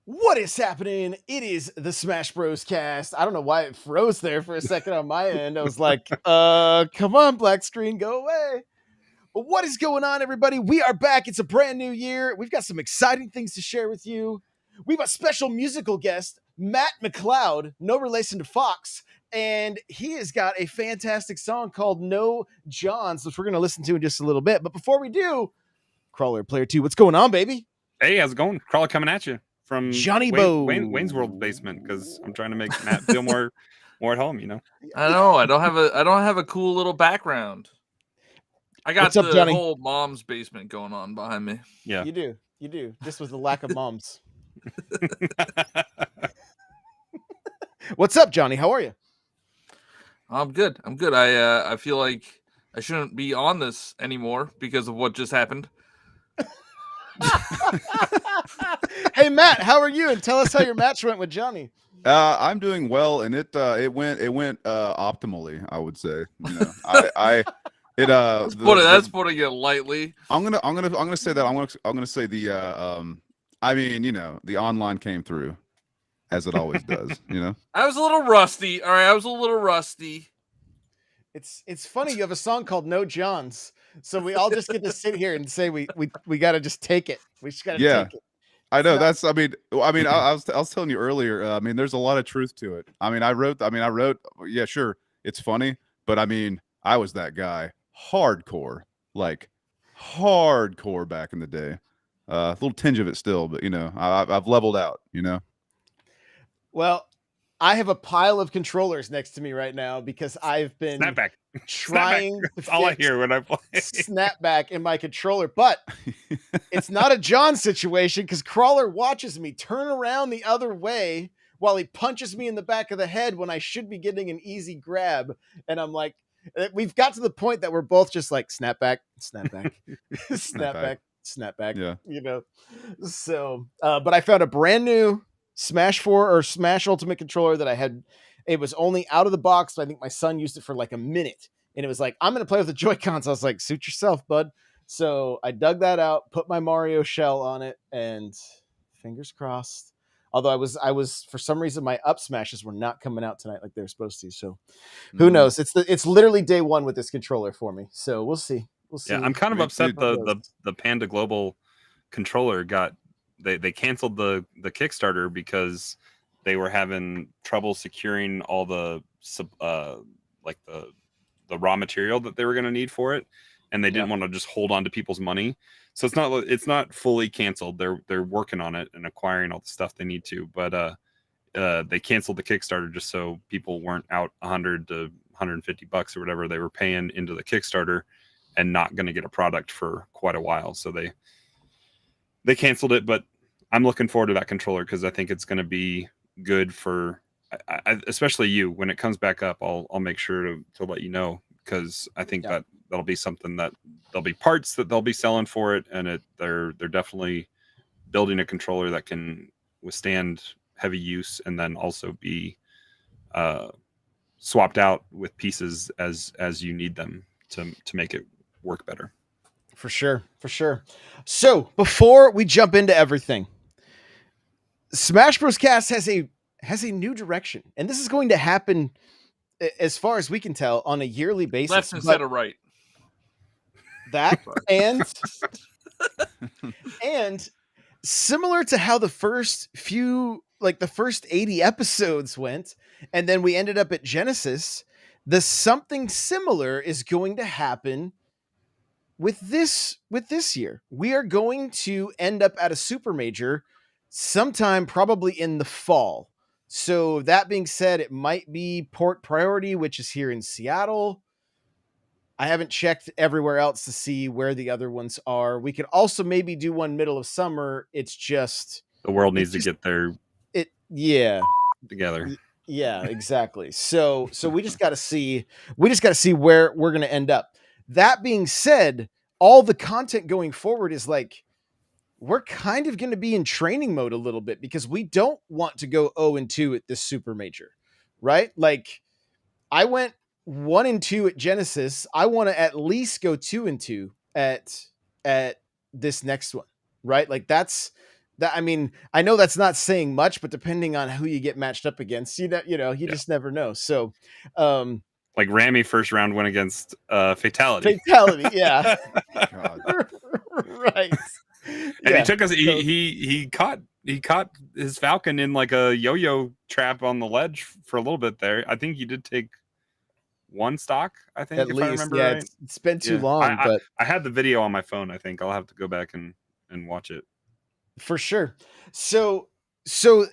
What is happening? It is the Smash Bros. Cast. I don't know why it froze there for a second on my end. I was like, come on, black screen, go away. But what is going on, everybody? We are back. It's a brand new year. We've got some exciting things to share with you. We have a special musical guest, Matt McCloud, no relation to Fox, and he has got a fantastic song called No Johns, which we're going to listen to in just a little bit. But before we do, Crawler Player 2, what's going on, baby? Hey, how's it going? Crawler coming at you from Johnny Bo. Wayne's World basement because I'm trying to make Matt feel more at home. You know. I know. I don't have a cool little background. I got What's up, the Johnny? whole mom's basement going on behind me. Yeah, You do. This was the lack of moms. What's up, Johnny? How are you? I'm good. I feel like I shouldn't be on this anymore because of what just happened. Hey, Matt, how are you? And tell us how your match went with Johnny. I'm doing well, and it went optimally. I would say. You know, That's putting it lightly. I'm gonna say that I'm gonna say the I mean, you know, the online came through as it always does. You know, I was a little rusty. All right, I was a little rusty. It's funny you have a song called No Johns, so we all just get to sit here and say we got to just take it. We just got to take it. I know that's. I mean, I was telling you earlier. I mean, there's a lot of truth to it. I wrote. Yeah, sure, it's funny, but I mean, I was that guy, hardcore back in the day. A little tinge of it still, but you know, I've leveled out. You know. Well, I have a pile of controllers next to me right now because I've been Snapback. trying. That's all I hear when I play. Snapback in my controller, but it's not a John situation because Crawler watches me turn around the other way while he punches me in the back of the head when I should be getting an easy grab, and I'm like, we've got to the point that we're both just like snapback, snapback. Yeah. You know. So, but I found a brand new Smash 4 or Smash Ultimate controller that I had. It was only out of the box. So I think my son used it for like a minute, and it was like, I'm going to play with the Joy-Cons. I was like, suit yourself, bud. So I dug that out, put my Mario shell on it, and fingers crossed. Although I was for some reason my up smashes were not coming out tonight like they were supposed to. So who knows? It's literally day one with this controller for me. So we'll see. Yeah, I'm kind of upset the Panda Global controller got they canceled the Kickstarter because they were having trouble securing all the like the raw material that they were going to need for it, and they didn't want to just hold on to people's money. So it's not fully canceled. They're working on it and acquiring all the stuff they need to, but they canceled the Kickstarter just so people weren't out $100 to $150 or whatever they were paying into the Kickstarter and not going to get a product for quite a while. So they canceled it, but I'm looking forward to that controller because I think it's going to be good for, especially you when it comes back up. I'll make sure to let you know because I think that'll be something that there'll be parts that they'll be selling for it, and they're definitely building a controller that can withstand heavy use and then also be swapped out with pieces as you need them to make it work better. For sure. So before we jump into everything, Smash Bros. Cast has a new direction, and this is going to happen, as far as we can tell, on a yearly basis. Left instead of right. That and similar to how the first 80 episodes went, and then we ended up at Genesis, something similar is going to happen with this year. We are going to end up at a super major sometime probably in the fall. So that being said, it might be Port Priority, which is here in Seattle. I haven't checked everywhere else to see where the other ones are. We could also maybe do one middle of summer. It's just the world needs to get their together. Yeah, exactly. So we just got to see. We just got to see where we're going to end up. That being said, all the content going forward is like, we're kind of going to be in training mode a little bit because we don't want to go 0-2 at this super major, right? Like, I went 1-2 at Genesis. I want to at least go 2-2 at this next one, right? Like, that's That, I mean, I know that's not saying much, but depending on who you get matched up against, you just never know. So, like Ramy first round went against Fatality. Yeah. God. Right. And Yeah. he took us. He caught his Falcon in like a yo-yo trap on the ledge for a little bit there. I think he did take one stock. I think At if least, I remember yeah, right. it's been too long, I but I had the video on my phone. I think I'll have to go back and watch it. for sure. So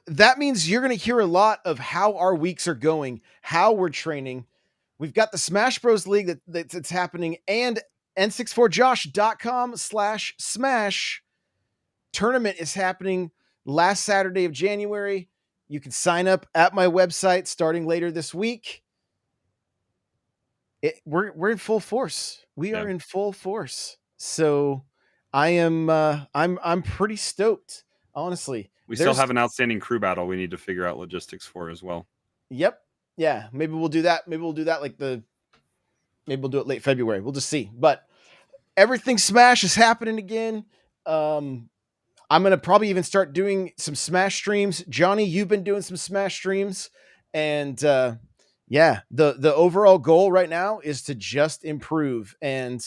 that means you're going to hear a lot of how our weeks are going, how we're training. We've got the Smash Bros. League that's happening, and n64josh.com/smash tournament is happening last Saturday of January. You can sign up at my website starting later this week. We're in full force. We are in full force. So I'm pretty stoked, honestly. We still have an outstanding crew battle we need to figure out logistics for as well. Yep. Yeah. Maybe we'll do that. Maybe we'll do it late February. We'll just see. But everything Smash is happening again. I'm gonna probably even start doing some Smash streams. Johnny, you've been doing some Smash streams, and yeah, the overall goal right now is to just improve. And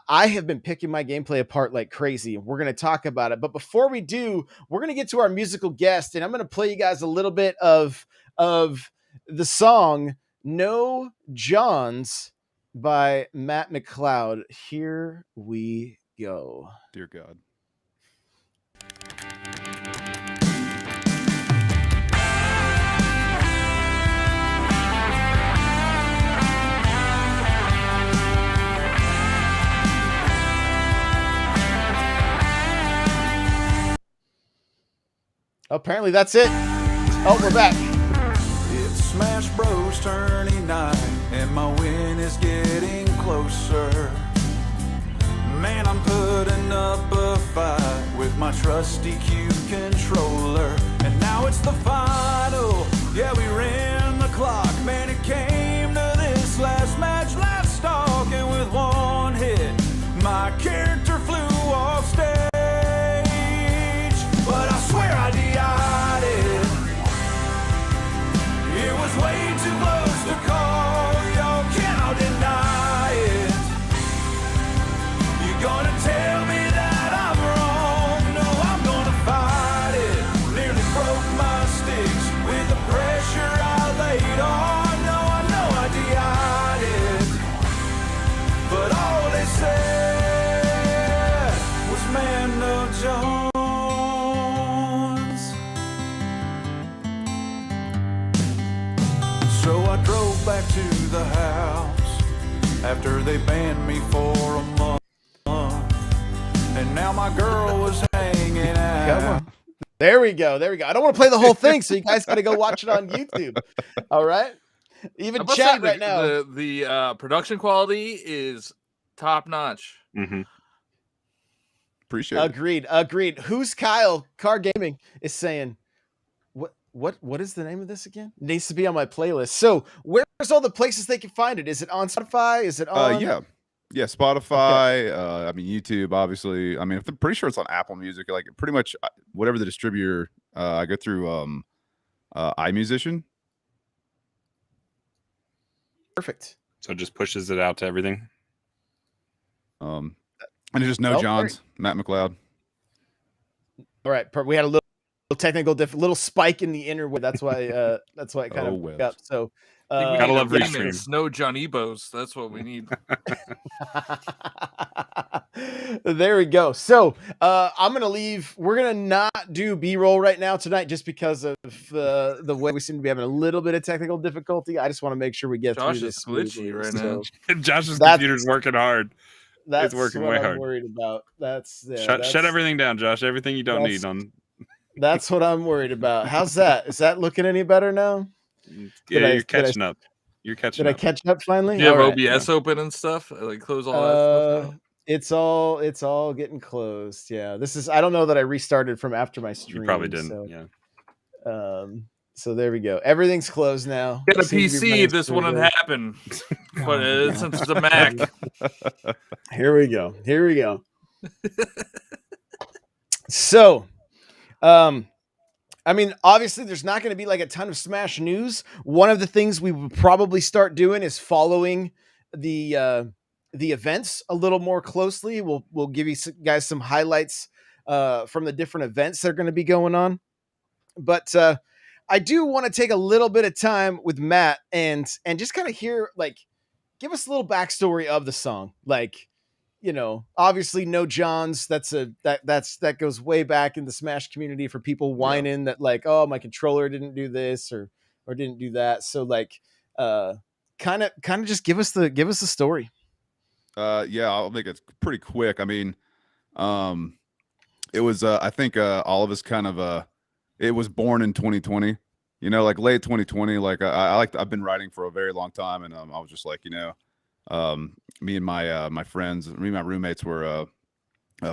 I have been picking my gameplay apart like crazy. We're going to talk about it. But before we do, we're going to get to our musical guest, and I'm going to play you guys a little bit of the song No Johns by Matt McCloud. Here we go. Dear God. Apparently that's it. Oh, we're back. It's Smash Bros. Tourney night, and my win is getting closer. Man, I'm putting up a fight with my trusty Q controller. And now it's the final. Yeah, we ran the clock. Man, it came to this last match, last stalk. And with one hit, my character flew off stage. But I swear I DI'd it. It was way too close to call. Y'all cannot deny it. You're gonna tell me that I'm wrong. No, I'm gonna fight it. Nearly broke my sticks with the pressure I laid on. No, I know I DI'd it. But all they said was, man, no Jones. So I drove back to the house after they banned me for a month. And now my girl was hanging Come out. on. There we go. There we go. I don't want to play the whole thing, so you guys got to go watch it on YouTube. All right. Even I must chat say right now. The production quality is top notch. Mm-hmm. Appreciate it. Agreed. Who's Kyle? Car Gaming is saying, what is the name of this again? It needs to be on my playlist. So where's all the places they can find it? Is it on Spotify? Is it on? Yeah, Spotify. I mean, YouTube, obviously. I mean, I'm pretty sure it's on Apple Music. Like, pretty much whatever the distributor. I go through iMusician. Perfect. So it just pushes it out to everything. And it's just No Johns, Matt McCloud. All right, we had a little technical little spike in the interweb. That's why it kind of broke up. So gotta love restream. No John Ebos. That's what we need. There we go. So I'm gonna leave. We're gonna not do B-roll right now tonight, just because of the way we seem to be having a little bit of technical difficulty. I just want to make sure we get Josh through this is glitchy right now. Josh's computer's working hard. That's it's working what way I'm hard. worried about. Shut everything down, Josh. Everything you don't need on. That's what I'm worried about. How's that? Is that looking any better now? Yeah, you're catching up. You're catching up. Did I catch up finally? You have OBS open and stuff? Like close all that stuff now? It's all getting closed. Yeah. I don't know that I restarted from after my stream. You probably didn't. So, yeah. So there we go. Everything's closed now. Get a PC. This wouldn't happen. But since it's a Mac. Here we go. So I mean, obviously, there's not going to be like a ton of Smash news. One of the things we would probably start doing is following the events a little more closely. We'll give you guys some highlights from the different events that are going to be going on. But I do want to take a little bit of time with Matt and just kind of hear, like, give us a little backstory of the song. Like, you know, obviously No Johns, that goes way back in the Smash community for people whining that like, oh, my controller didn't do this or didn't do that. So like kind of just give us the story. Yeah, I'll make it pretty quick. I mean, it was I think all of us kind of it was born in 2020, you know, like late 2020. Like I've been writing for a very long time, and I was just like, you know, me and my friends, me and my roommates were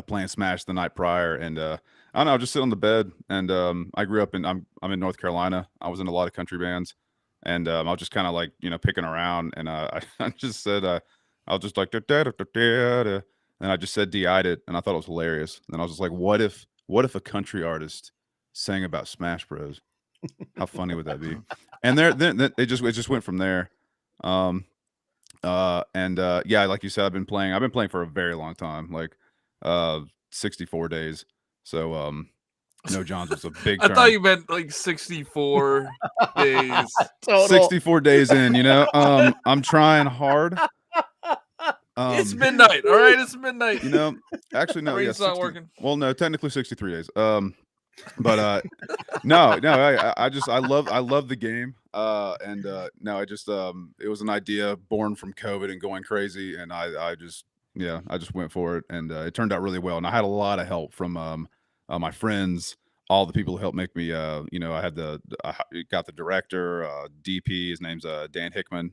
playing Smash the night prior, and I don't know, I just sit on the bed, and I grew up I'm in North Carolina. I was in a lot of country bands, and I was just kind of like, you know, picking around, and I just said I was just like da, da, da, da, da, da, and I just said DI'd it, and I thought it was hilarious. And I was just like, what if a country artist sang about Smash Bros? How funny would that be? And then it just went from there. Yeah, like you said, I've been playing for a very long time, like 64 days. So No Johns was a big I term. thought you meant like 64 days. Total. 64 days in, you know. I'm trying hard. It's midnight, all right. It's midnight. You know, actually no, yeah, Brain's not working. Well, no, technically 63 days. But no, I love the game. No, I just it was an idea born from COVID and going crazy, and I just went for it, and it turned out really well. And I had a lot of help from my friends, all the people who helped make me. You know, I got the director, DP. His name's Dan Hickman.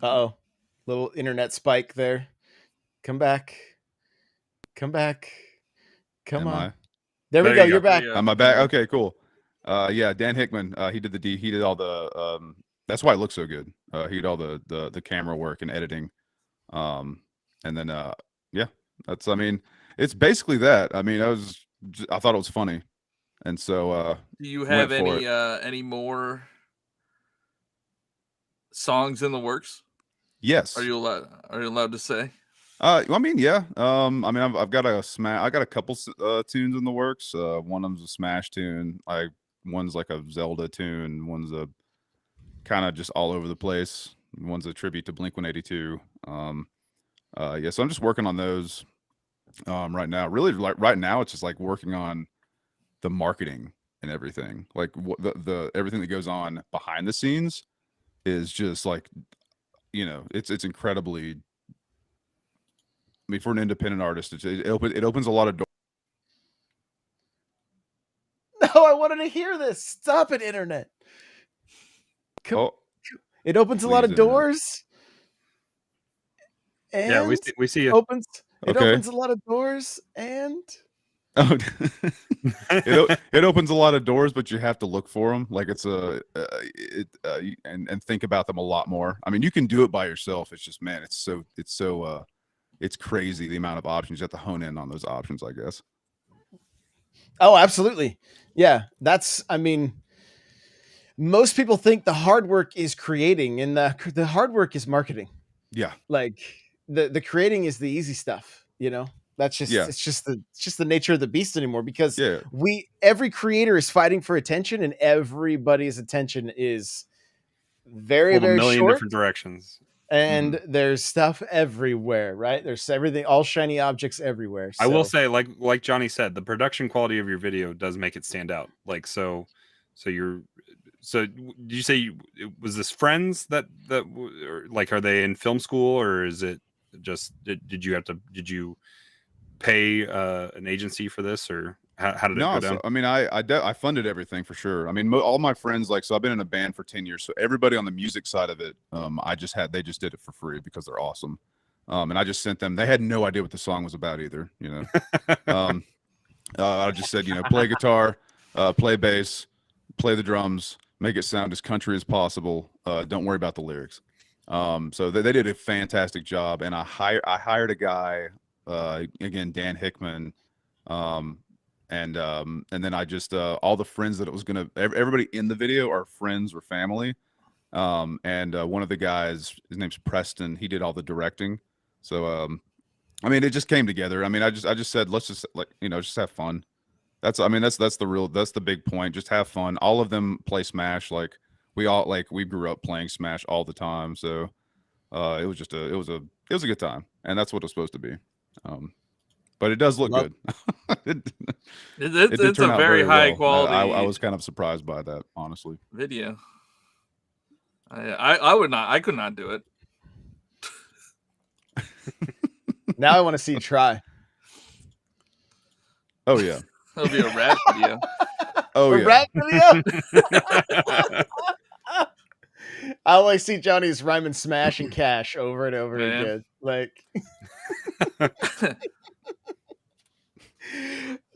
Uh-oh. Little internet spike there. Come back. Come Am on. I? There we There go. you You're go. back. Am I back? Okay, cool. Yeah, Dan Hickman. He did all the. That's why it looks so good. He did all the camera work and editing. And then yeah, that's. I mean, it's basically that. I mean, I thought it was funny, and so. Do you have any more songs in the works? Yes. Are you allowed to say? I mean, yeah. I mean, I've got a couple tunes in the works. One of them's a Smash tune. One's like a Zelda tune. One's a kind of just all over the place. One's a tribute to Blink-182. Yeah. So I'm just working on those right now. Really, like right now, it's just like working on the marketing and everything. Like the everything that goes on behind the scenes is just like, you know, it's incredibly. I mean, for an independent artist, it opens a lot of doors. No, I wanted to hear this. Stop it, internet. It opens a lot of doors. And yeah, we see it. It opens a lot of doors, and it opens a lot of doors, but you have to look for them. Like it's and think about them a lot more. I mean, you can do it by yourself. It's just, man, it's crazy the amount of options. You have to hone in on those options, I guess. Oh, absolutely. Yeah, I mean, most people think the hard work is creating, and the hard work is marketing. Yeah. Like the creating is the easy stuff, you know? That's just, it's just the nature of the beast anymore, because every creator is fighting for attention, and everybody's attention is very, very a million short. Different directions. And there's stuff everywhere, right? There's everything, all shiny objects everywhere. So. I will say, like Johnny said, the production quality of your video does make it stand out. Like, so did you say was this friends that or like, are they in film school, or is it just, did you pay an agency for this, or how did it go down? So, I mean, I funded everything for sure. I mean, all my friends, like, so I've been in a band for 10 years. So everybody on the music side of it, they just did it for free because they're awesome. And I just sent them, they had no idea what the song was about either, you know? I just said, you know, play guitar, play bass, play the drums, make it sound as country as possible. Don't worry about the lyrics. So they did a fantastic job. And I hired a guy, again, Dan Hickman, And then I just all the friends that it was gonna everybody in the video are friends or family. And one of the guys, his name's Preston, he did all the directing. So I mean, it just came together. I mean, I just said, let's just just have fun. That's the big point. Just have fun. All of them play Smash. Like we grew up playing Smash all the time. So it was a good time, and that's what it's supposed to be. But it does look good. It's a very high quality. I was kind of surprised by that, honestly. Video. I could not do it. Now I want to see you try. Oh yeah. It'll be a rap video. Oh yeah. Rap video. I always see Johnny's rhyming Smash and Cash over and over again. Like,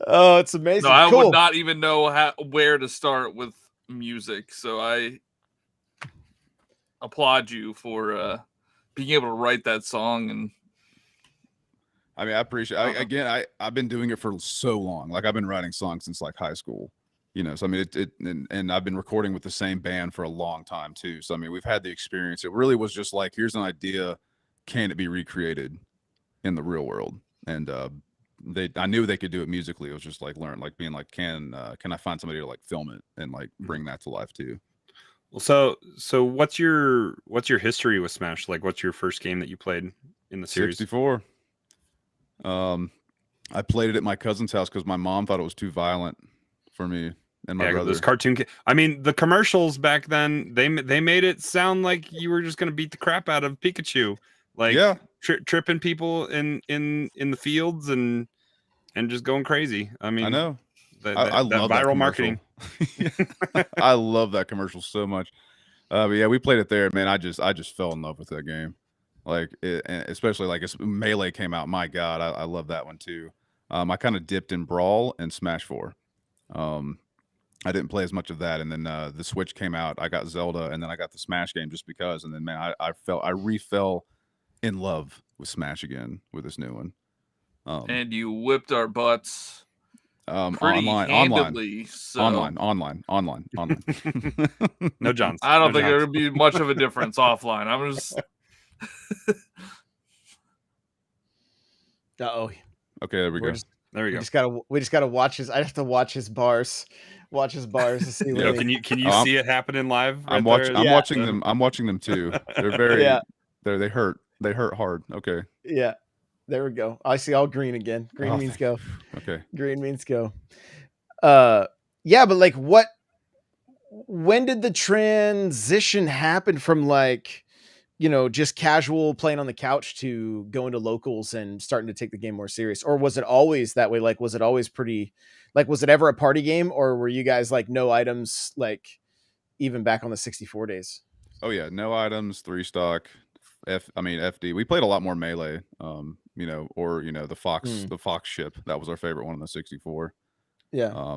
oh, it's amazing. No, I would not even know where to start with music. So I applaud you for being able to write that song. And I mean, I appreciate. I've been doing it for so long. Like I've been writing songs since like high school. So I mean, and I've been recording with the same band for a long time too. So I mean, we've had the experience. It really was just like, here's an idea, can it be recreated in the real world? And I knew they could do it musically. It was just like being like, can I find somebody to like film it and like bring that to life too? Well, so what's your history with Smash? Like, what's your first game that you played in the series? 64. I played it at my cousin's house because my mom thought it was too violent for me and my brother. Those cartoon. I mean, the commercials back then, they made it sound like you were just gonna beat the crap out of Pikachu, like tripping people in the fields and just going crazy. I mean, I know. I love viral marketing. I love that commercial so much. But yeah, we played it there, man. I just fell in love with that game. Like, especially like Melee came out. My God, I love that one too. I kind of dipped in Brawl and Smash 4. I didn't play as much of that, and then the Switch came out. I got Zelda, and then I got the Smash game just because. And then man, I refell in love with Smash again with this new one. And you whipped our butts. Online. No Johns. I don't think there would be much of a difference offline. I'm just. Oh. Okay, there we go. There we go. We just gotta watch his. I have to watch his bars. Watch his bars to see. Can you see it happening live? I'm watching them. I'm watching them too. They're very. They hurt. They hurt hard. Okay. Yeah. There we go. I see all green again. Green means go. Okay. Green means go. Yeah, but like when did the transition happen from like, just casual playing on the couch to going to locals and starting to take the game more serious? Or was it always that way? Like, was it always pretty, like, was it ever a party game, or were you guys like no items, like even back on the 64 days? Oh yeah. No items, 3 stock. FD. We played a lot more Melee, the Fox ship. That was our favorite one on the 64. Yeah.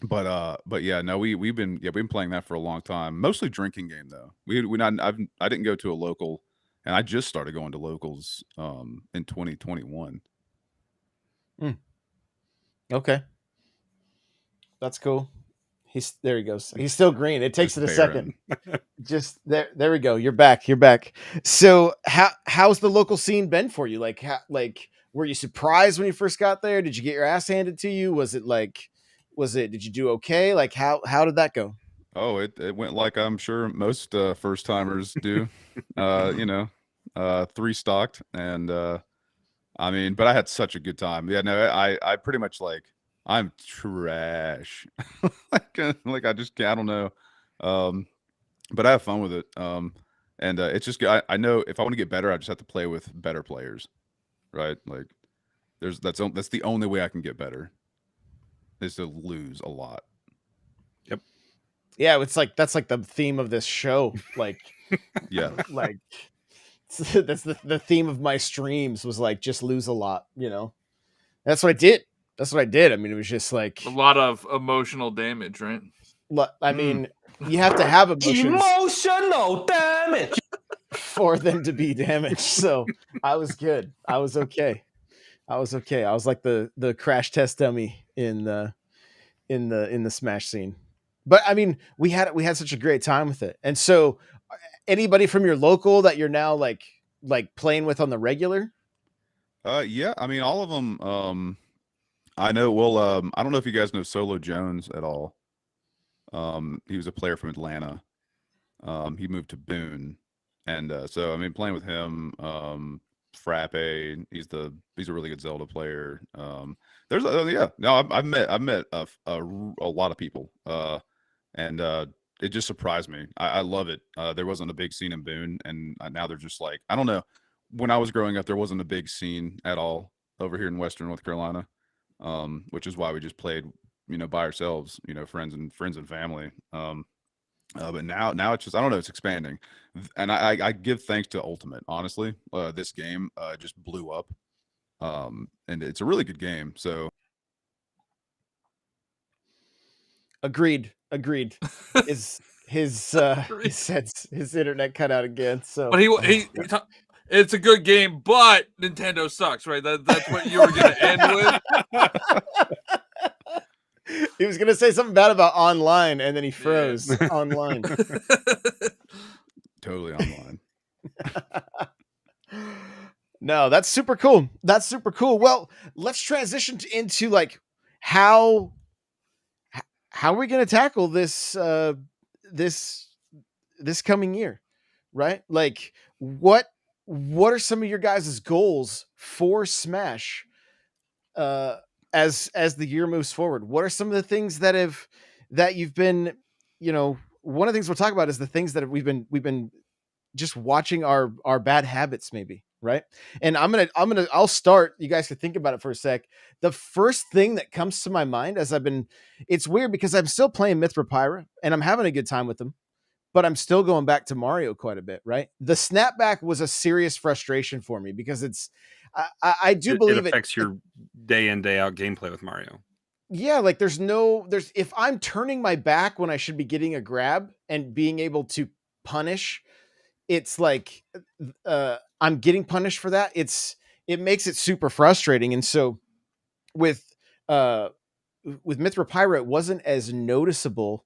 But yeah, no, we've been playing that for a long time. Mostly drinking game though. I didn't go to a local, and I just started going to locals in 2021. Okay. That's cool. There he goes. He's still green. It takes it a second. Just there we go. You're back. So how's the local scene been for you? Like, were you surprised when you first got there? Did you get your ass handed to you? Did you do okay? Like, how did that go? Oh, it went like I'm sure most first timers do. 3 stocked, and I mean, but I had such a good time. Yeah, no, I pretty much like, I'm trash. like I just can't, I don't know. But I have fun with it. And it's just, I know if I want to get better, I just have to play with better players, right? Like that's the only way I can get better, is to lose a lot. Yep. Yeah. It's like, that's like the theme of this show. Like, yeah, like that's the theme of my streams was like, just lose a lot, that's what I did. I mean, it was just like a lot of emotional damage, right? I mean, you have to have emotional damage for them to be damaged. So I was good. I was okay. I was okay. I was like the crash test dummy in the Smash scene. But I mean, we had such a great time with it. And so, anybody from your local that you're now like playing with on the regular? Yeah, I mean all of them. I know. Well, I don't know if you guys know Solo Jones at all. He was a player from Atlanta. He moved to Boone, and so I mean, playing with him, Frappe, he's a really good Zelda player. There's yeah, no, I've met a lot of people, and it just surprised me. I love it. There wasn't a big scene in Boone, and now they're just like, I don't know. When I was growing up, there wasn't a big scene at all over here in Western North Carolina, which is why we just played, by ourselves, friends and family. But now it's just, I don't know, it's expanding, and I give thanks to Ultimate. Honestly, this game just blew up, and it's a really good game. So Agreed. Is his internet cut out again? So, but it's a good game, but Nintendo sucks, right? That's what you were going to end with. He was going to say something bad about online, and then he froze. Online. Totally online. No, that's super cool. Well, let's transition into like how are we going to tackle this this coming year, right? Like what are some of your guys' goals for Smash as the year moves forward? What are some of the things that you've been, one of the things we'll talk about is the things that we've been just watching our bad habits, maybe, right? And I'll start. You guys can think about it for a sec. The first thing that comes to my mind it's weird because I'm still playing Mythra and I'm having a good time with them, but I'm still going back to Mario quite a bit, right? The snapback was a serious frustration for me because I do believe it affects your day in, day out gameplay with Mario. Yeah, like there's if I'm turning my back when I should be getting a grab and being able to punish, it's like I'm getting punished for that. It makes it super frustrating. And so with Mythra Pyra, it wasn't as noticeable,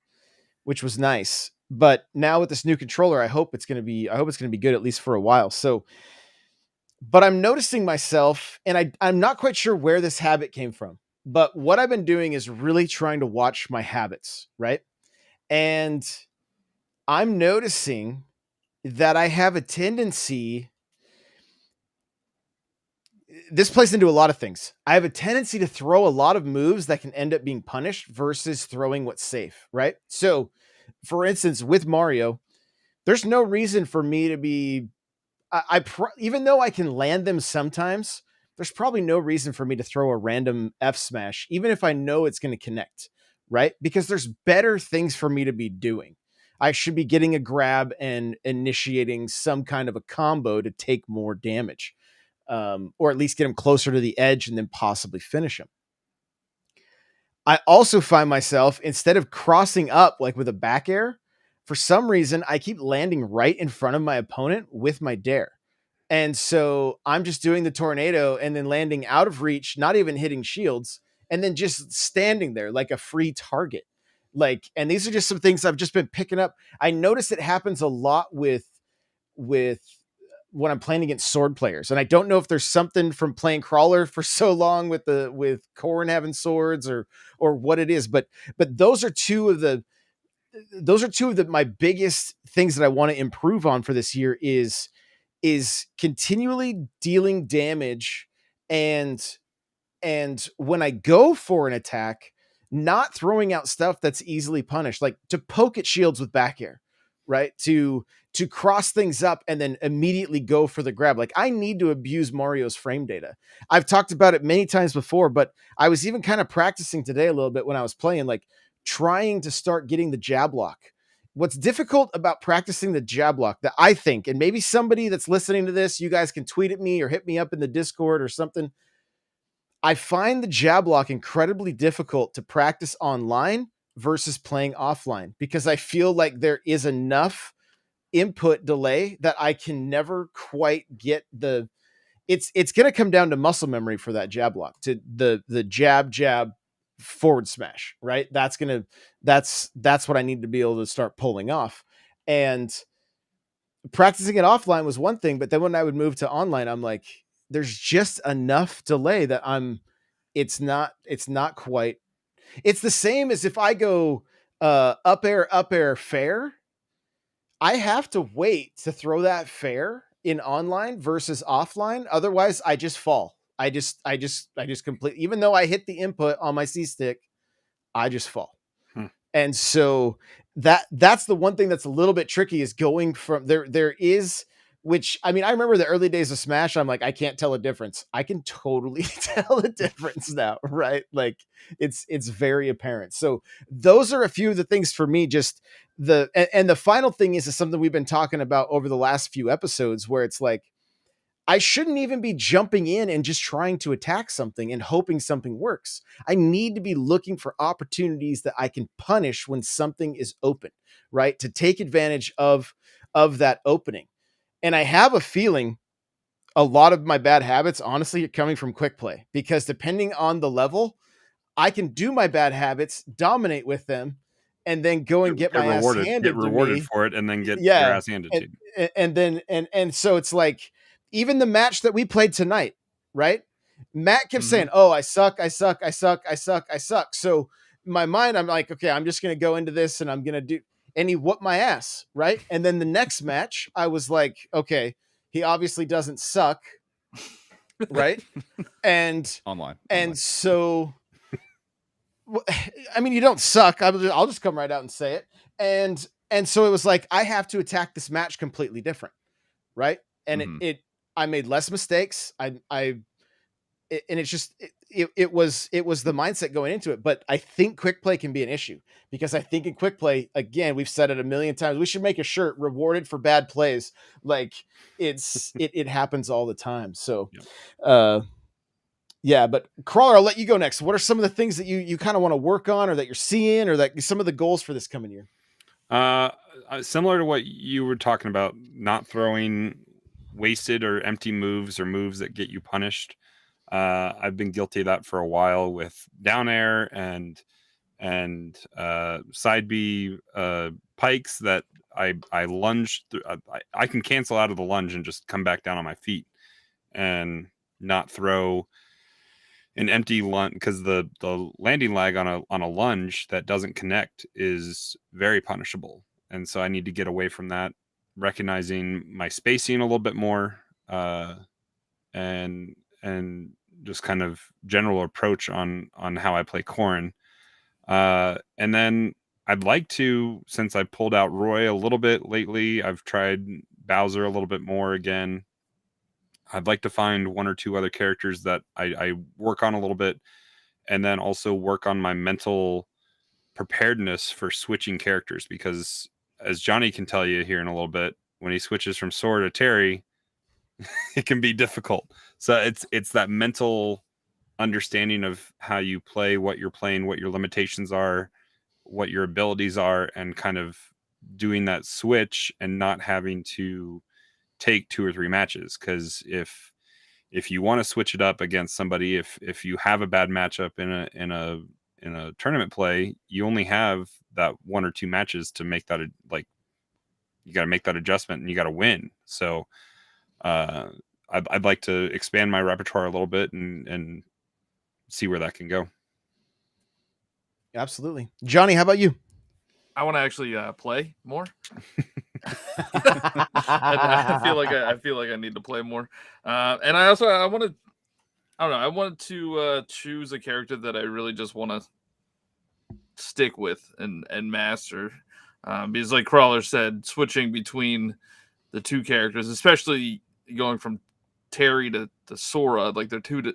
which was nice. But now with this new controller, I hope it's gonna be good at least for a while. So, but I'm noticing myself, and I'm not quite sure where this habit came from. But what I've been doing is really trying to watch my habits, right? And I'm noticing that I have a tendency. This plays into a lot of things. I have a tendency to throw a lot of moves that can end up being punished versus throwing what's safe, right? So, for instance, with Mario, there's no reason for me to be. Even though I can land them sometimes, there's probably no reason for me to throw a random F smash, even if I know it's going to connect, right? Because there's better things for me to be doing. I should be getting a grab and initiating some kind of a combo to take more damage, or at least get him closer to the edge and then possibly finish him. I also find myself, instead of crossing up like with a back air, for some reason, I keep landing right in front of my opponent with my dare. And so I'm just doing the tornado and then landing out of reach, not even hitting shields, and then just standing there like a free target. And these are just some things I've just been picking up. I notice it happens a lot with when I'm playing against sword players. And I don't know if there's something from playing crawler for so long with Corrin having swords or what it is, but those are two of my biggest things that I want to improve on for this year is continually dealing damage and when I go for an attack, not throwing out stuff that's easily punished, like to poke at shields with back air, right? To cross things up and then immediately go for the grab. Like I need to abuse Mario's frame data. I've talked about it many times before, but I was even kind of practicing today a little bit when I was playing, like trying to start getting the jab lock. What's difficult about practicing the jab lock that I think, and maybe somebody that's listening to this, you guys can tweet at me or hit me up in the Discord or something. I find the jab lock incredibly difficult to practice online versus playing offline because I feel like there is enough input delay that I can never quite get it's going to come down to muscle memory for that jab lock, to the jab forward smash, right? That's what I need to be able to start pulling off. And practicing it offline was one thing, but then when I would move to online, I'm like, there's just enough delay that it's not quite, it's the same as if I go up air fair. I have to wait to throw that fair in online versus offline. Otherwise I just fall. I just complete, even though I hit the input on my C stick, I just fall. And so that's the one thing that's a little bit tricky, is going from there is, which, I mean, I remember the early days of Smash. I'm like, I can't tell a difference. I can totally tell a difference now, right? Like it's very apparent. So those are a few of the things for me. Just and the final thing is something we've been talking about over the last few episodes, where it's like, I shouldn't even be jumping in and just trying to attack something and hoping something works. I need to be looking for opportunities that I can punish when something is open, right? To take advantage of that opening. And I have a feeling a lot of my bad habits, honestly, are coming from quick play, because depending on the level, I can do my bad habits, dominate with them, and then go and get my ass handed get rewarded to me for it, and then get your ass handed to you. And then so it's like, even the match that we played tonight, right? Matt kept saying, "Oh, I suck. So in my mind, I'm like, okay, I'm just gonna go into this and I'm gonna do, and he whooped my ass, right? And then the next match, I was like, okay, he obviously doesn't suck, right? And online. So I mean, you don't suck. I'll just come right out and say it. And so it was like, I have to attack this match completely different, right? And I made less mistakes. And it's just, it was the mindset going into it. But I think quick play can be an issue, because I think in quick play, again, we've said it a million times, we should make a shirt, rewarded for bad plays. Like it happens all the time. So, yeah, but Crawler, I'll let you go next. What are some of the things that you kind of want to work on, or that you're seeing, or that some of the goals for this coming year? Similar to what you were talking about, not throwing wasted or empty moves, or moves that get you punished. I've been guilty of that for a while with down air and side B pikes that I lunge through. I can cancel out of the lunge and just come back down on my feet and not throw an empty lunge, because the landing lag on a lunge that doesn't connect is very punishable. And so I need to get away from that, recognizing my spacing a little bit more, and just kind of general approach on how I play Corrin. And then I'd like to, since I pulled out Roy a little bit lately, I've tried Bowser a little bit more again. I'd like to find one or two other characters that I work on a little bit, and then also work on my mental preparedness for switching characters, because as Johnny can tell you here in a little bit, when he switches from Sora to Terry, it can be difficult. So it's that mental understanding of how you play, what you're playing, what your limitations are, what your abilities are, and kind of doing that switch and not having to take 2 or 3 matches. Because if you want to switch it up against somebody, if you have a bad matchup in a tournament play, you only have that 1 or 2 matches to make that you got to make that adjustment, and you got to win. So I'd like to expand my repertoire a little bit and see where that can go. Absolutely. Johnny, how about you? I want to actually play more. I feel like I need to play more. And I wanted to choose a character that I really just want to stick with and master. Because like Crawler said, switching between the 2 characters, especially going from Terry to Sora, like they're 2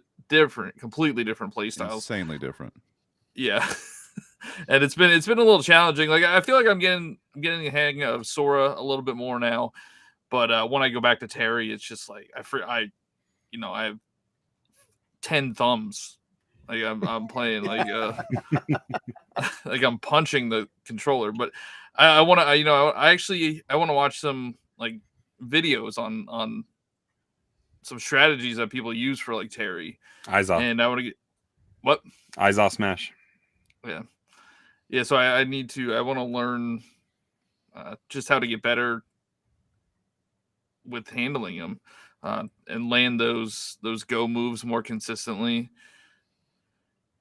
completely different play styles. Insanely different. Yeah. And it's been a little challenging. Like I feel like I'm getting the hang of Sora a little bit more now, but when I go back to Terry, it's just like I have 10 thumbs. Like I'm playing like like I'm punching the controller. But I want to I want to watch some like videos on some strategies that people use for like Terry. Eyes off. And I want to get what? Eyes off smash. Yeah. So I want to learn just how to get better with handling him and land those go moves more consistently,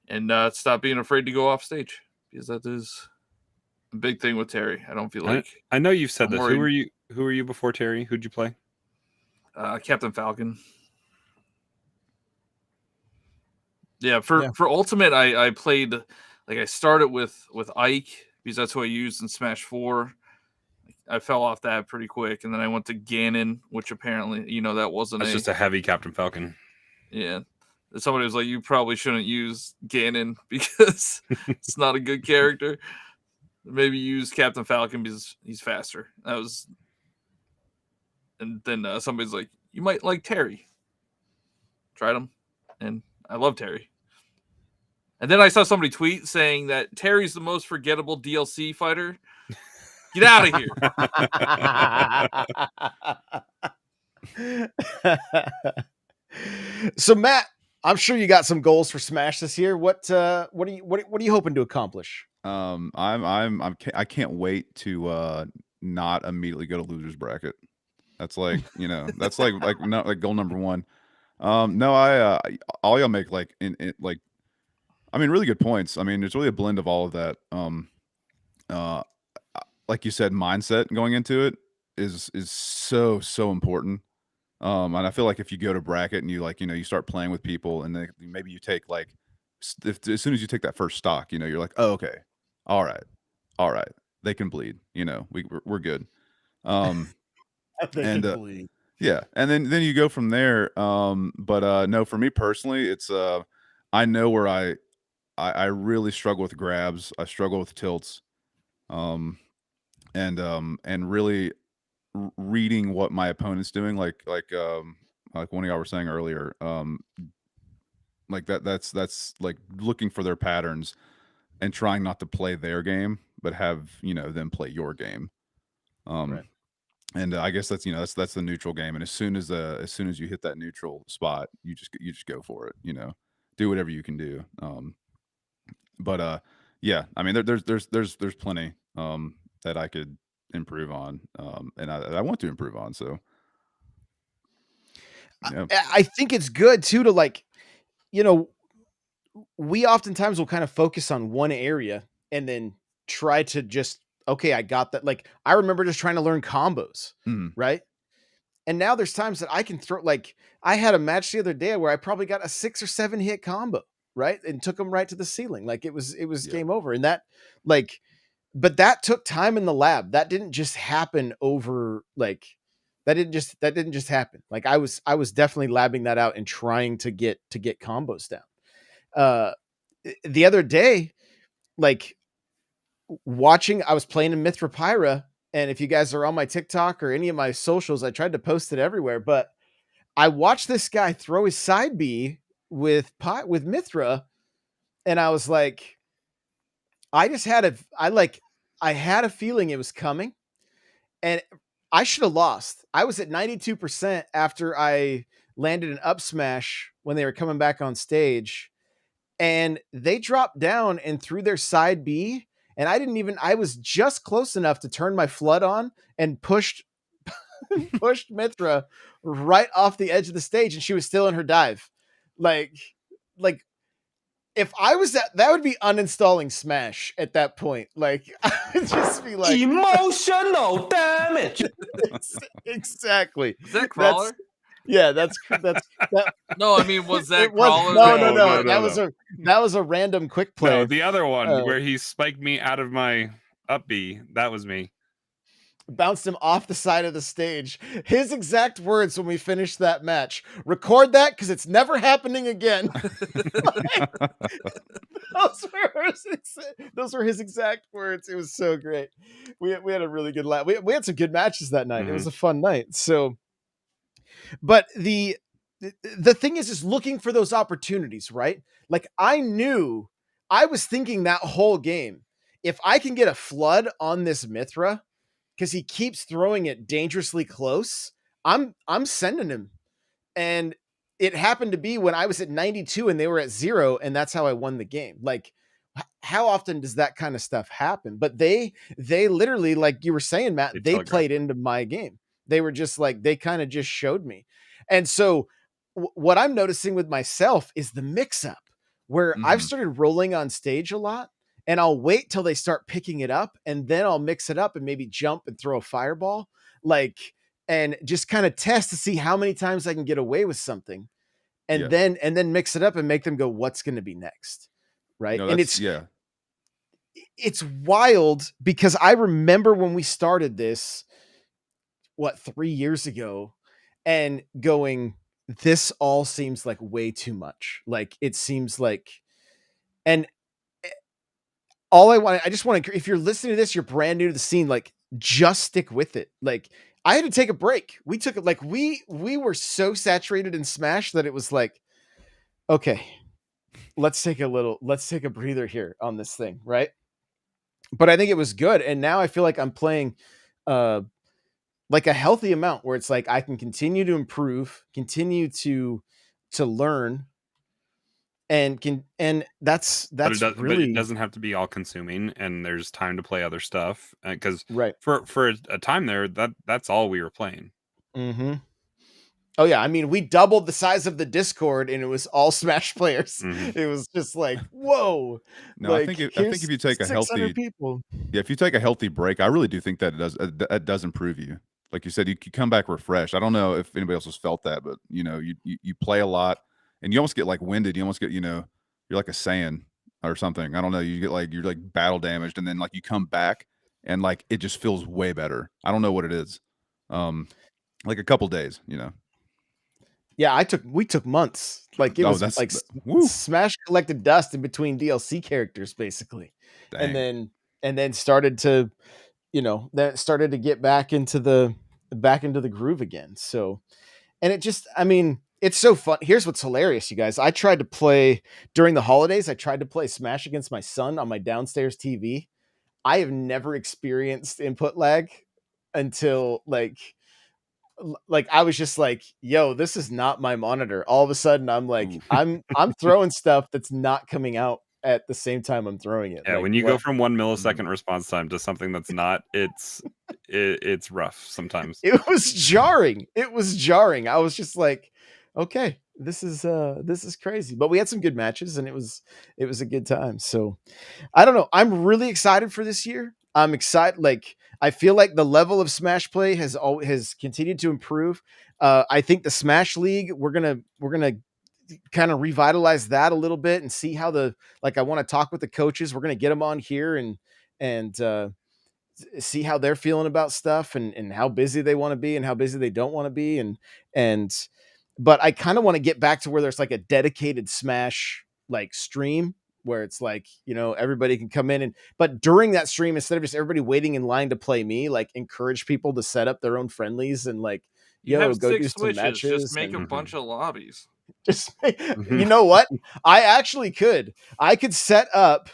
and stop being afraid to go off stage, because that is a big thing with Terry. I don't feel like I know you've said I'm this. worried. Who were you before Terry? Who'd you play? Captain Falcon. Yeah, for Ultimate, I played, like, I started with Ike, because that's who I used in Smash 4. I fell off that pretty quick, and then I went to Ganon, which apparently, that wasn't That's just a heavy Captain Falcon. Yeah. Somebody was like, you probably shouldn't use Ganon because it's not a good character. Maybe use Captain Falcon because he's faster. And then somebody's like, you might like Terry. Tried him, and I love Terry. And then I saw somebody tweet saying that Terry's the most forgettable DLC fighter. Get out of here. So Matt, I'm sure you got some goals for Smash this year. What are you hoping to accomplish? I can't wait to not immediately go to losers bracket. That's like, that's like not like goal number one. No, all y'all make like really good points. I mean, there's really a blend of all of that. Like you said, mindset going into it is so important. And I feel like if you go to bracket and you you start playing with people, and then maybe you take like, as soon as you take that first stock, you're like, oh, okay, all right, they can bleed. We're good. Bleed. Yeah, and then you go from there. But no, for me personally, it's I know where I really struggle with grabs. I struggle with tilts. And really reading what my opponent's doing, like one of y'all were saying earlier, like that's like looking for their patterns and trying not to play their game, but have them play your game. Right. And I guess that's that's the neutral game. And as soon as you hit that neutral spot, you just go for it. Do whatever you can do. But yeah, I mean, there's plenty that I could improve on, and I want to improve on. So yeah. I think it's good too to we oftentimes will kind of focus on one area and then try to just, okay, I got that. Like, I remember just trying to learn combos, right? And now there's times that I can throw, like, I had a match the other day where I probably got a 6 or 7 hit combo, right? And took them right to the ceiling. Like, it was game over. And that, like, but that took time in the lab. That didn't just happen over, like, that didn't just happen. Like, I was definitely labbing that out and trying to get combos down. The other day, like, I was playing in Mithra Pyra, and if you guys are on my TikTok or any of my socials, I tried to post it everywhere, but I watched this guy throw his side B with Mithra, and I was like, I had a feeling it was coming, and I should have lost. I was at 92% after I landed an up smash when they were coming back on stage, and they dropped down and threw their side B, and I was just close enough to turn my flood on and pushed Mithra right off the edge of the stage, and she was still in her dive. Like if I was that would be uninstalling Smash at that point. Like, I would just be like, emotional damage. Exactly. Is that Crawler? That's that. No, I mean, was that Crawler? No. That was a random quick play. No, the other one where he spiked me out of my up B. That was me. Bounced him off the side of the stage. His exact words when we finished that match: record that because it's never happening again. Those were his exact words. It was so great. We had a really good laugh. We had some good matches that night. It was a fun night. So, but the thing is looking for those opportunities, right? Like, I was thinking that whole game, if I can get a flood on this Mithra, because he keeps throwing it dangerously close, I'm sending him. And it happened to be when I was at 92 and they were at 0, and that's how I won the game. Like, how often does that kind of stuff happen? But they literally, like you were saying, Matt, they played into my game. They were just like, they kind of just showed me. And so what I'm noticing with myself is the mix up, where I've started rolling on stage a lot, and I'll wait till they start picking it up, and then I'll mix it up and maybe jump and throw a fireball, like, and just kind of test to see how many times I can get away with something, and then mix it up and make them go, what's going to be next? Right. No, And it's wild, because I remember when we started this, 3 years ago, and going, this all seems like way too much. Like, it seems like, and I just want to, if you're listening to this, you're brand new to the scene, like, just stick with it. Like, I had to take a break. We took it, like, we were so saturated in Smash that it was like, okay, let's take a breather here on this thing. Right. But I think it was good. And now I feel like I'm playing, like, a healthy amount, where it's like, I can continue to improve, continue to learn, and that's but really, it doesn't have to be all consuming, and there's time to play other stuff, because right. for a time there, that's all we were playing. Mm-hmm. Oh yeah, I mean, we doubled the size of the Discord, and it was all Smash players. Mm-hmm. It was just like, whoa. No, like, I think if you take a healthy people. Yeah, if you take a healthy break, I really do think that it does improve you. Like you said, you come back refreshed. I don't know if anybody else has felt that, but you play a lot, and you almost get like winded. You almost get, you're like a Saiyan or something. I don't know. You get like, you're like battle damaged, and then like you come back and like it just feels way better. I don't know what it is. Like a couple days, Yeah, we took months. Like, it was like Smash collected dust in between DLC characters, basically. Dang. And then started to, get back into the groove again. So, and it just, I mean, it's so fun. Here's what's hilarious, you guys. I tried to play during the holidays. I tried to play Smash against my son on my downstairs TV. I have never experienced input lag until like I was just like, yo, this is not my monitor. All of a sudden I'm like, I'm throwing stuff that's not coming out at the same time I'm throwing it. Yeah, like, when you go from 1 millisecond response time to something that's not, it's rough sometimes. It was jarring. I was just like, okay, this is crazy. But we had some good matches, and it was a good time. So I don't know. I'm really excited for this year. I'm excited. Like, I feel like the level of Smash play has continued to improve. I think the Smash League, we're gonna kind of revitalize that a little bit and see how I want to talk with the coaches. We're gonna get them on here and see how they're feeling about stuff, and how busy they want to be and how busy they don't want to be, but I kind of want to get back to where there's like a dedicated Smash like stream, where it's like, everybody can come in, but during that stream, instead of just everybody waiting in line to play me, like, encourage people to set up their own friendlies and like, go do some matches. Just make a bunch of lobbies. You know what? I could set up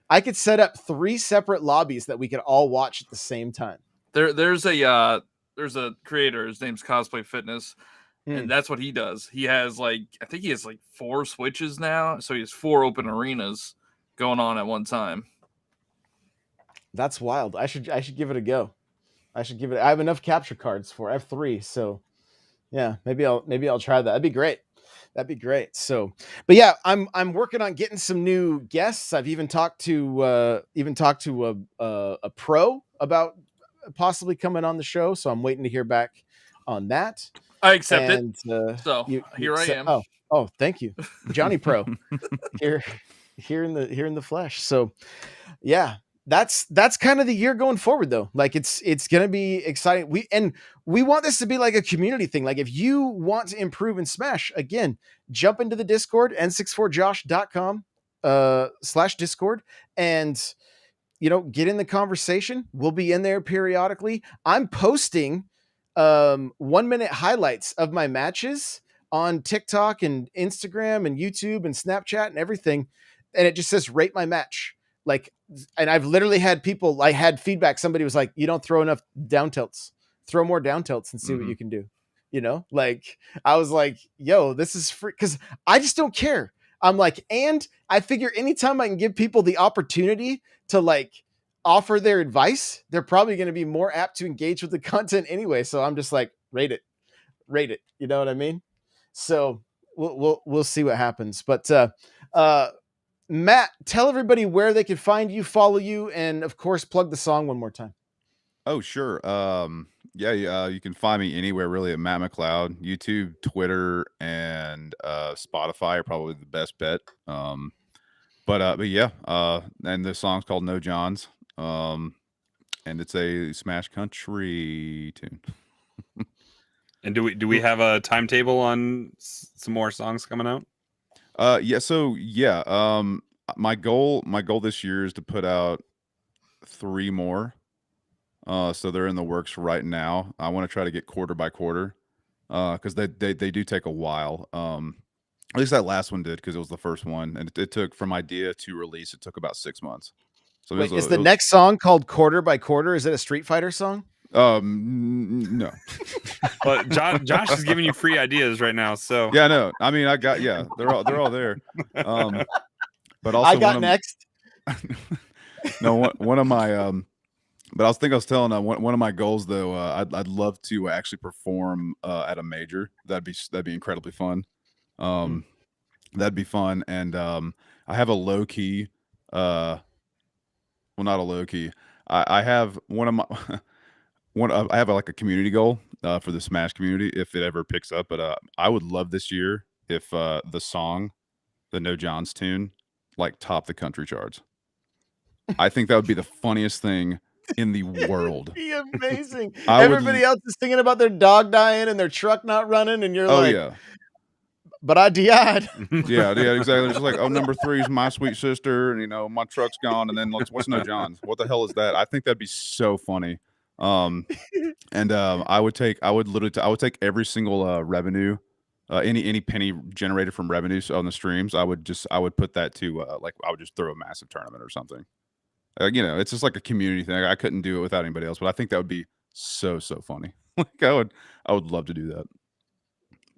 3 separate lobbies that we could all watch at the same time. There's a creator, his name's Cosplay Fitness. And that's what he does. He has I think he has 4 switches now. So he has 4 open arenas going on at one time. That's wild. I should give it a go. I have enough capture cards I have 3. So yeah, maybe I'll try that. That'd be great. So, but yeah, I'm working on getting some new guests. I've even talked to a pro about possibly coming on the show. So I'm waiting to hear back on that. I accept it. So here I am. Oh, thank you, Johnny Pro. here in the flesh. So, yeah, that's kind of the year going forward, though. Like, it's gonna be exciting. We want this to be like a community thing. Like, if you want to improve in Smash, again, jump into the Discord, n64josh.com /Discord, and get in the conversation. We'll be in there periodically. I'm posting 1-minute highlights of my matches on TikTok and Instagram and YouTube and Snapchat and everything. And it just says, rate my match. Like, and I've literally had people, I had feedback. Somebody was like, you don't throw enough down tilts, throw more down tilts and see what you can do. You know, like I was like, yo, this is free because I just don't care. I'm like, and I figure anytime I can give people the opportunity to like offer their advice, they're probably going to be more apt to engage with the content anyway. So I'm just like, rate it. You know what I mean? So we'll see what happens. But Matt, tell everybody where they can find you, follow you, and of course, plug the song one more time. Oh, sure. You can find me anywhere really at Matt McCloud. YouTube, Twitter, and Spotify are probably the best bet. But yeah, and the song's called No Johns. And it's a Smash Country tune. And do we have a timetable on some more songs coming out? My goal this year is to put out 3 more. So they're in the works right now. I want to try to get quarter by quarter, because they do take a while. At least that last one did, because it was the first one, and it took from idea to release. It took about 6 months. So wait, is the next song called Quarter by Quarter? Is it a Street Fighter song? No. But Josh is giving you free ideas right now. So yeah, no. I mean, they're all there. But also I got next. No, one of my but I was telling one of my goals though. I'd love to actually perform at a major. That'd be incredibly fun. That'd be fun. And I have a low key. Well, not a low key. I have one of my I have like a community goal for the Smash community if it ever picks up. But I would love this year if the song, the No Johns tune, like top the country charts. I think that would be the funniest thing in the world. Be amazing. Everybody else is thinking about their dog dying and their truck not running, and you're like, yeah. But I died. yeah, exactly. It's just like, oh, number 3 is My Sweet Sister, and my truck's gone, and then what's No Johns? What the hell is that? I think that'd be so funny. And I would take every single revenue, any penny generated from revenues on the streams. I would put that to I would just throw a massive tournament or something. It's just like a community thing. I couldn't do it without anybody else, but I think that would be so funny. Like I would love to do that.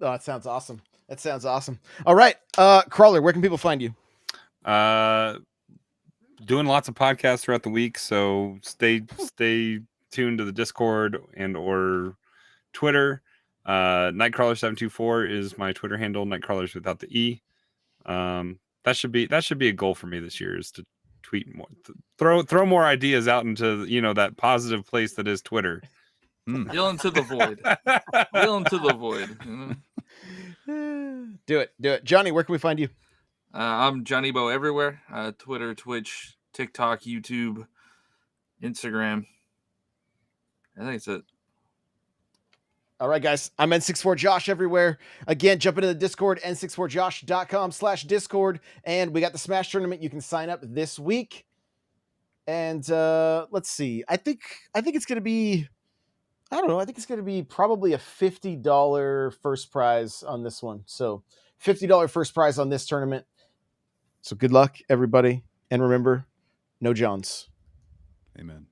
Oh, that sounds awesome. All right, Crawler, where can people find you? Doing lots of podcasts throughout the week, so stay tuned to the Discord and or Twitter. Nightcrawler724 is my Twitter handle. Nightcrawlers without the E. That should be a goal for me this year, is to tweet more, throw more ideas out into that positive place that is Twitter. Yell into the void. Yell into the void. Do it, Johnny. Where can we find you? I'm Johnny Bo everywhere. Twitter, Twitch, TikTok, YouTube, Instagram. I think that's it. All right, guys. I'm N64Josh everywhere. Again, jump into the Discord, n64josh.com/Discord. And we got the Smash tournament. You can sign up this week. And let's see. I think it's going to be, I don't know. I think it's going to be probably a $50 first prize on this one. So $50 first prize on this tournament. So good luck, everybody. And remember, no Johns. Amen.